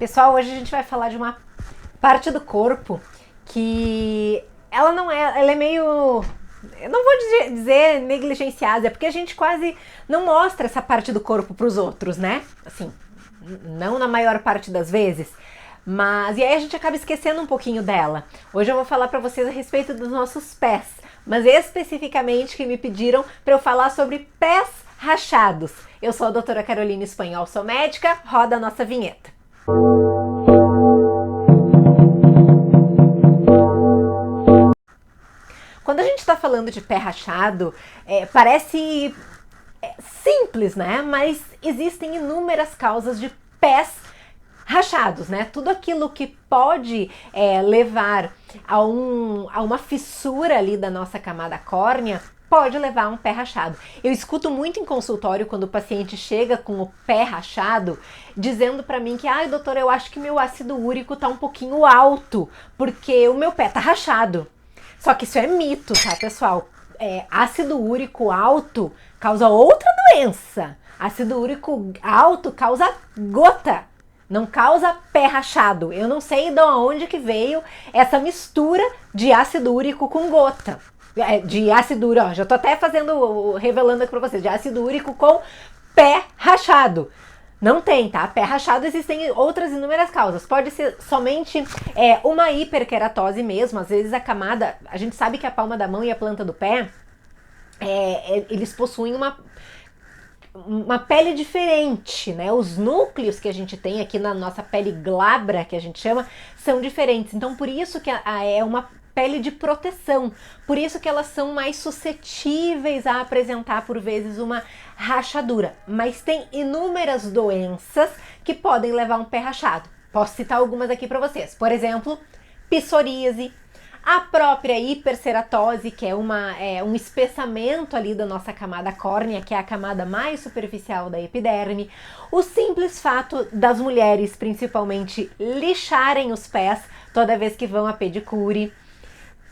Pessoal, hoje a gente vai falar de uma parte do corpo que ela é meio, eu não vou dizer negligenciada, é porque a gente quase não mostra essa parte do corpo para os outros, né? Assim, não na maior parte das vezes. Mas e aí a gente acaba esquecendo um pouquinho dela. Hoje eu vou falar para vocês a respeito dos nossos pés, mas especificamente que me pediram para eu falar sobre pés rachados. Eu sou a doutora Carolina Espanhol, sou médica, roda a nossa vinheta. Quando a gente está falando de pé rachado, parece simples, né? Mas existem inúmeras causas de pés rachados, né? Tudo aquilo que pode levar a uma fissura ali da nossa camada córnea pode levar a um pé rachado. Eu escuto muito em consultório quando o paciente chega com o pé rachado, dizendo para mim que, ai, doutora, eu acho que meu ácido úrico tá um pouquinho alto, porque o meu pé tá rachado. Só que isso é mito, tá, pessoal? Ácido úrico alto causa outra doença. Ácido úrico alto causa gota, não causa pé rachado. Eu não sei de onde que veio essa mistura de ácido úrico com gota. De ácido úrico, ó, já tô até revelando aqui pra vocês, de ácido úrico com pé rachado. Não tem, tá? Pé rachado existem outras inúmeras causas. Pode ser somente uma hiperkeratose mesmo. Às vezes a gente sabe que a palma da mão e a planta do pé, eles possuem uma pele diferente, né? Os núcleos que a gente tem aqui na nossa pele glabra, que a gente chama, são diferentes. Então, por isso que é uma pele de proteção, por isso que elas são mais suscetíveis a apresentar por vezes uma rachadura, mas tem inúmeras doenças que podem levar a um pé rachado. Posso citar algumas aqui para vocês, por exemplo, psoríase, a própria hiperceratose, que é um espessamento ali da nossa camada córnea, que é a camada mais superficial da epiderme, o simples fato das mulheres principalmente lixarem os pés toda vez que vão a pedicure.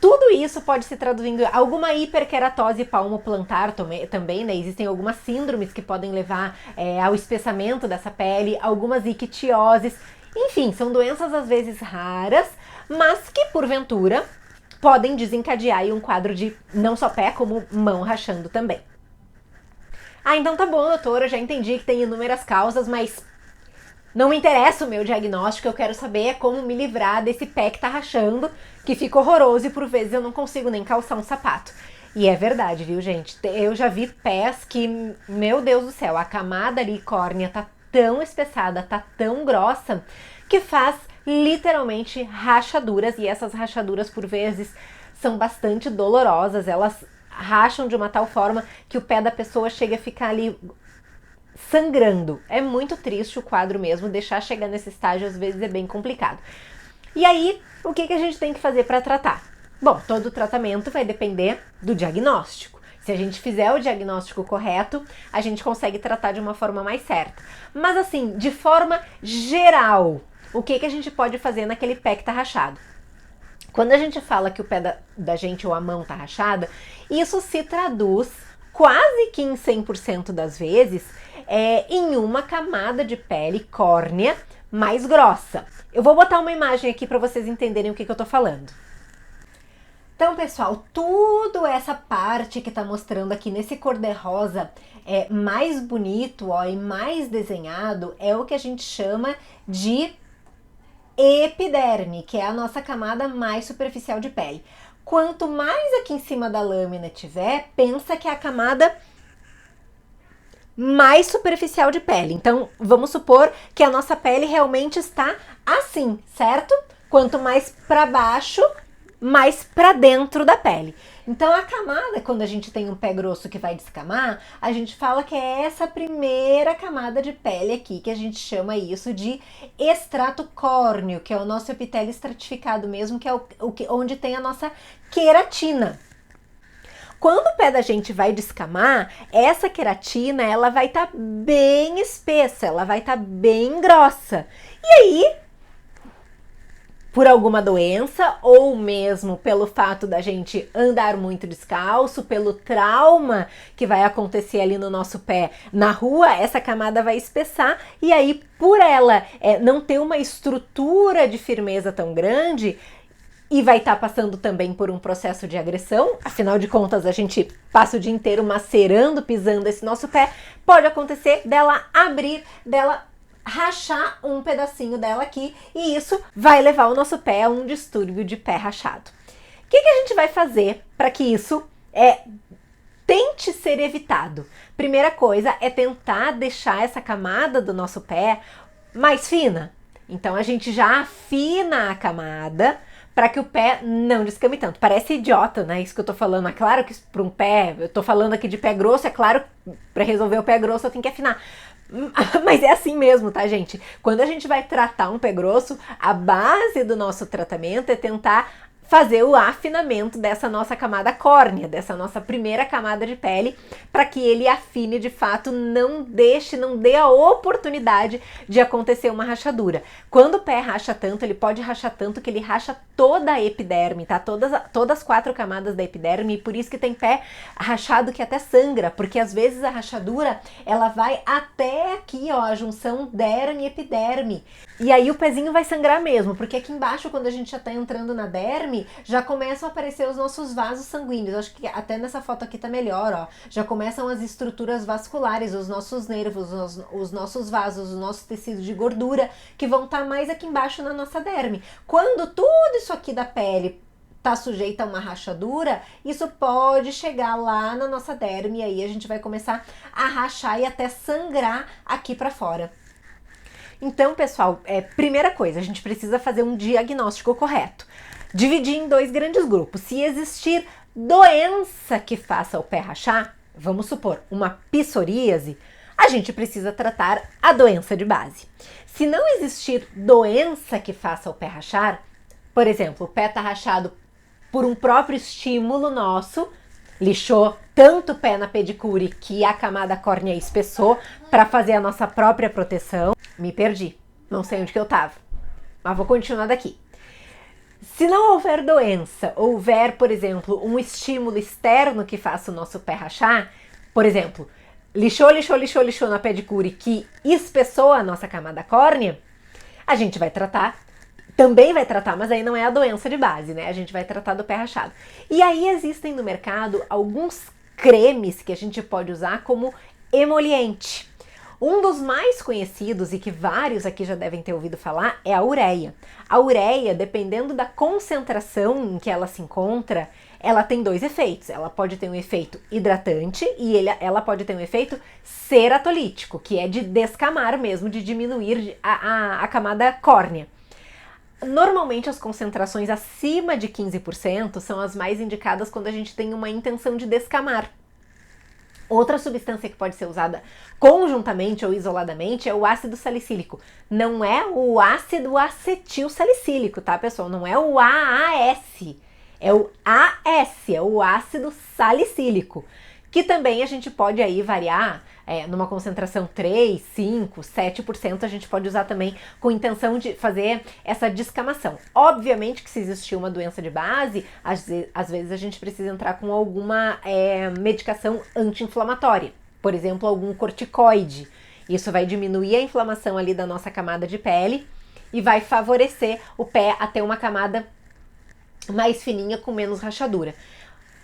Tudo isso pode se traduzir em alguma hiperkeratose palmoplantar também, né? Existem algumas síndromes que podem levar ao espessamento dessa pele, algumas ictioses. Enfim, são doenças às vezes raras, mas que porventura podem desencadear aí um quadro de não só pé, como mão rachando também. Ah, então tá bom, doutora, eu já entendi que tem inúmeras causas, mas não me interessa o meu diagnóstico, eu quero saber como me livrar desse pé que tá rachando, que fica horroroso e por vezes eu não consigo nem calçar um sapato. E é verdade, viu, gente? Eu já vi pés que, meu Deus do céu, a camada ali córnea tá tão espessada, tá tão grossa, que faz literalmente rachaduras, e essas rachaduras por vezes são bastante dolorosas, elas racham de uma tal forma que o pé da pessoa chega a ficar ali sangrando. É muito triste o quadro mesmo, deixar chegar nesse estágio às vezes é bem complicado. E aí, o que a gente tem que fazer para tratar? Bom, todo tratamento vai depender do diagnóstico. Se a gente fizer o diagnóstico correto, a gente consegue tratar de uma forma mais certa. Mas assim, de forma geral, o que a gente pode fazer naquele pé que tá rachado? Quando a gente fala que o pé da gente ou a mão tá rachada, isso se traduz quase que em 100% das vezes em uma camada de pele córnea mais grossa. Eu vou botar uma imagem aqui para vocês entenderem o que eu tô falando. Então, pessoal, tudo essa parte que tá mostrando aqui nesse cor-de-rosa mais bonito, ó, e mais desenhado, é o que a gente chama de epiderme, que é a nossa camada mais superficial de pele. Quanto mais aqui em cima da lâmina tiver, pensa que é a camada mais superficial de pele. Então, vamos supor que a nossa pele realmente está assim, certo? Quanto mais para baixo, mais para dentro da pele. Então, a camada, quando a gente tem um pé grosso que vai descamar, a gente fala que é essa primeira camada de pele aqui, que a gente chama isso de extrato córneo, que é o nosso epitélio estratificado mesmo, que é onde tem a nossa queratina. Quando o pé da gente vai descamar, essa queratina, ela vai estar bem espessa, ela vai estar bem grossa. E aí, por alguma doença ou mesmo pelo fato da gente andar muito descalço, pelo trauma que vai acontecer ali no nosso pé na rua, essa camada vai espessar e aí por ela não ter uma estrutura de firmeza tão grande e vai estar passando também por um processo de agressão, afinal de contas a gente passa o dia inteiro macerando, pisando esse nosso pé, pode acontecer dela abrir, dela rachar um pedacinho dela aqui e isso vai levar o nosso pé a um distúrbio de pé rachado. O que a gente vai fazer para que isso tente ser evitado? Primeira coisa é tentar deixar essa camada do nosso pé mais fina. Então a gente já afina a camada para que o pé não descame tanto. Parece idiota, né? Isso que eu tô falando. É claro que para um pé, eu tô falando aqui de pé grosso, é claro que para resolver o pé grosso eu tenho que afinar. Mas é assim mesmo, tá, gente? Quando a gente vai tratar um pé grosso, a base do nosso tratamento é tentar fazer o afinamento dessa nossa camada córnea, dessa nossa primeira camada de pele, para que ele afine de fato, não dê a oportunidade de acontecer uma rachadura. Quando o pé racha tanto, ele pode rachar tanto que ele racha toda a epiderme, tá? Todas as 4 camadas da epiderme, e por isso que tem pé rachado que até sangra, porque às vezes a rachadura, ela vai até aqui, ó, a junção derme e epiderme. E aí o pezinho vai sangrar mesmo, porque aqui embaixo, quando a gente já tá entrando na derme, já começam a aparecer os nossos vasos sanguíneos. Acho que até nessa foto aqui tá melhor, ó. Já começam as estruturas vasculares, os nossos nervos, os nossos vasos, os nossos tecidos de gordura, que vão estar mais aqui embaixo na nossa derme. Quando tudo isso aqui da pele tá sujeita a uma rachadura, isso pode chegar lá na nossa derme e aí a gente vai começar a rachar e até sangrar aqui pra fora. Então, pessoal, primeira coisa, a gente precisa fazer um diagnóstico correto. Dividir em 2 grandes grupos. Se existir doença que faça o pé rachar, vamos supor, uma psoríase, a gente precisa tratar a doença de base. Se não existir doença que faça o pé rachar, por exemplo, o pé está rachado por um próprio estímulo nosso, lixou tanto o pé na pedicure que a camada córnea espessou para fazer a nossa própria proteção. Me perdi, não sei onde que eu tava, mas vou continuar daqui. Se não houver doença, houver, por exemplo, um estímulo externo que faça o nosso pé rachar, por exemplo, lixou na pedicure que espessou a nossa camada córnea, a gente vai tratar, também vai tratar, mas aí não é a doença de base, né? A gente vai tratar do pé rachado. E aí existem no mercado alguns cremes que a gente pode usar como emoliente. Um dos mais conhecidos e que vários aqui já devem ter ouvido falar é a ureia. A ureia, dependendo da concentração em que ela se encontra, ela tem 2 efeitos. Ela pode ter um efeito hidratante e ela pode ter um efeito ceratolítico, que é de descamar mesmo, de diminuir a camada córnea. Normalmente as concentrações acima de 15% são as mais indicadas quando a gente tem uma intenção de descamar. Outra substância que pode ser usada conjuntamente ou isoladamente é o ácido salicílico. Não é o ácido acetil salicílico, tá, pessoal? Não é o AAS, é o AS, é o ácido salicílico, que também a gente pode aí variar numa concentração 3, 5, 7%, a gente pode usar também com intenção de fazer essa descamação. Obviamente que se existir uma doença de base, às vezes a gente precisa entrar com alguma medicação anti-inflamatória, por exemplo, algum corticoide. Isso vai diminuir a inflamação ali da nossa camada de pele e vai favorecer o pé a ter uma camada mais fininha com menos rachadura.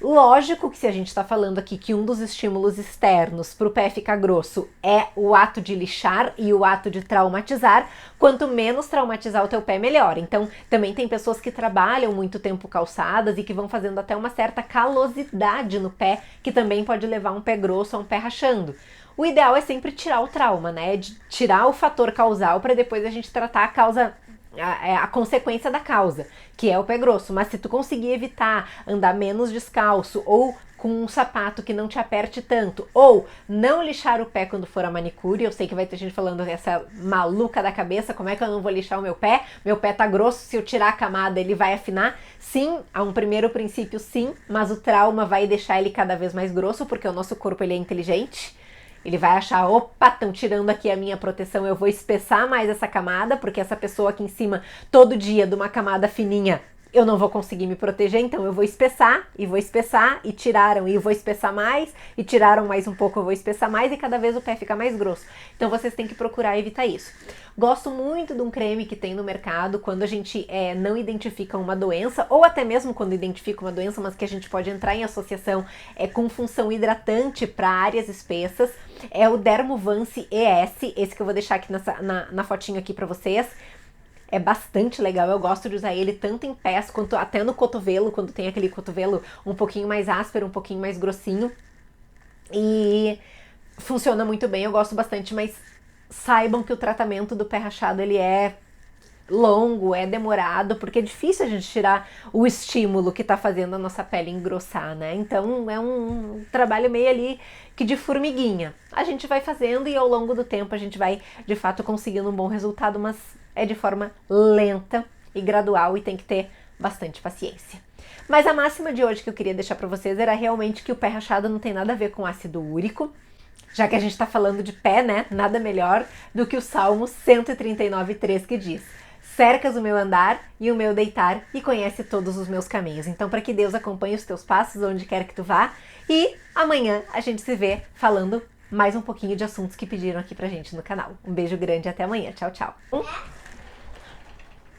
Lógico que se a gente está falando aqui que um dos estímulos externos para o pé ficar grosso é o ato de lixar e o ato de traumatizar, quanto menos traumatizar o teu pé, melhor. Então, também tem pessoas que trabalham muito tempo calçadas e que vão fazendo até uma certa calosidade no pé, que também pode levar um pé grosso a um pé rachando. O ideal é sempre tirar o trauma, né? De tirar o fator causal para depois a gente tratar a causa, a consequência da causa, que é o pé grosso. Mas se tu conseguir evitar andar menos descalço ou com um sapato que não te aperte tanto, ou não lixar o pé quando for a manicure, eu sei que vai ter gente falando essa maluca da cabeça, como é que eu não vou lixar o meu pé? Meu pé tá grosso, se eu tirar a camada ele vai afinar? Sim, a um primeiro princípio sim, mas o trauma vai deixar ele cada vez mais grosso, porque o nosso corpo ele é inteligente. Ele vai achar, opa, estão tirando aqui a minha proteção, eu vou espessar mais essa camada, porque essa pessoa aqui em cima, todo dia, de uma camada fininha, eu não vou conseguir me proteger, então eu vou espessar, e tiraram, e eu vou espessar mais, e tiraram mais um pouco, eu vou espessar mais, e cada vez o pé fica mais grosso. Então vocês têm que procurar evitar isso. Gosto muito de um creme que tem no mercado, quando a gente não identifica uma doença, ou até mesmo quando identifica uma doença, mas que a gente pode entrar em associação com função hidratante para áreas espessas, é o Dermovance ES, esse que eu vou deixar aqui na fotinho aqui para vocês. É bastante legal, eu gosto de usar ele tanto em pés quanto até no cotovelo, quando tem aquele cotovelo um pouquinho mais áspero, um pouquinho mais grossinho. E funciona muito bem, eu gosto bastante, mas saibam que o tratamento do pé rachado ele é longo, é demorado, porque é difícil a gente tirar o estímulo que tá fazendo a nossa pele engrossar, né? Então é um trabalho meio ali que de formiguinha. A gente vai fazendo e ao longo do tempo a gente vai de fato conseguindo um bom resultado, mas é de forma lenta e gradual e tem que ter bastante paciência. Mas a máxima de hoje que eu queria deixar para vocês era realmente que o pé rachado não tem nada a ver com ácido úrico. Já que a gente está falando de pé, né? Nada melhor do que o Salmo 139:3 que diz: cercas o meu andar e o meu deitar e conhece todos os meus caminhos. Então, para que Deus acompanhe os teus passos onde quer que tu vá. E amanhã a gente se vê falando mais um pouquinho de assuntos que pediram aqui pra gente no canal. Um beijo grande e até amanhã. Tchau, tchau.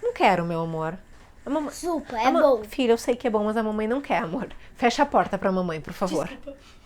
Não quero, meu amor. Super, é bom. Filha, eu sei que é bom, mas a mamãe não quer, amor. Fecha a porta pra mamãe, por favor. Desculpa.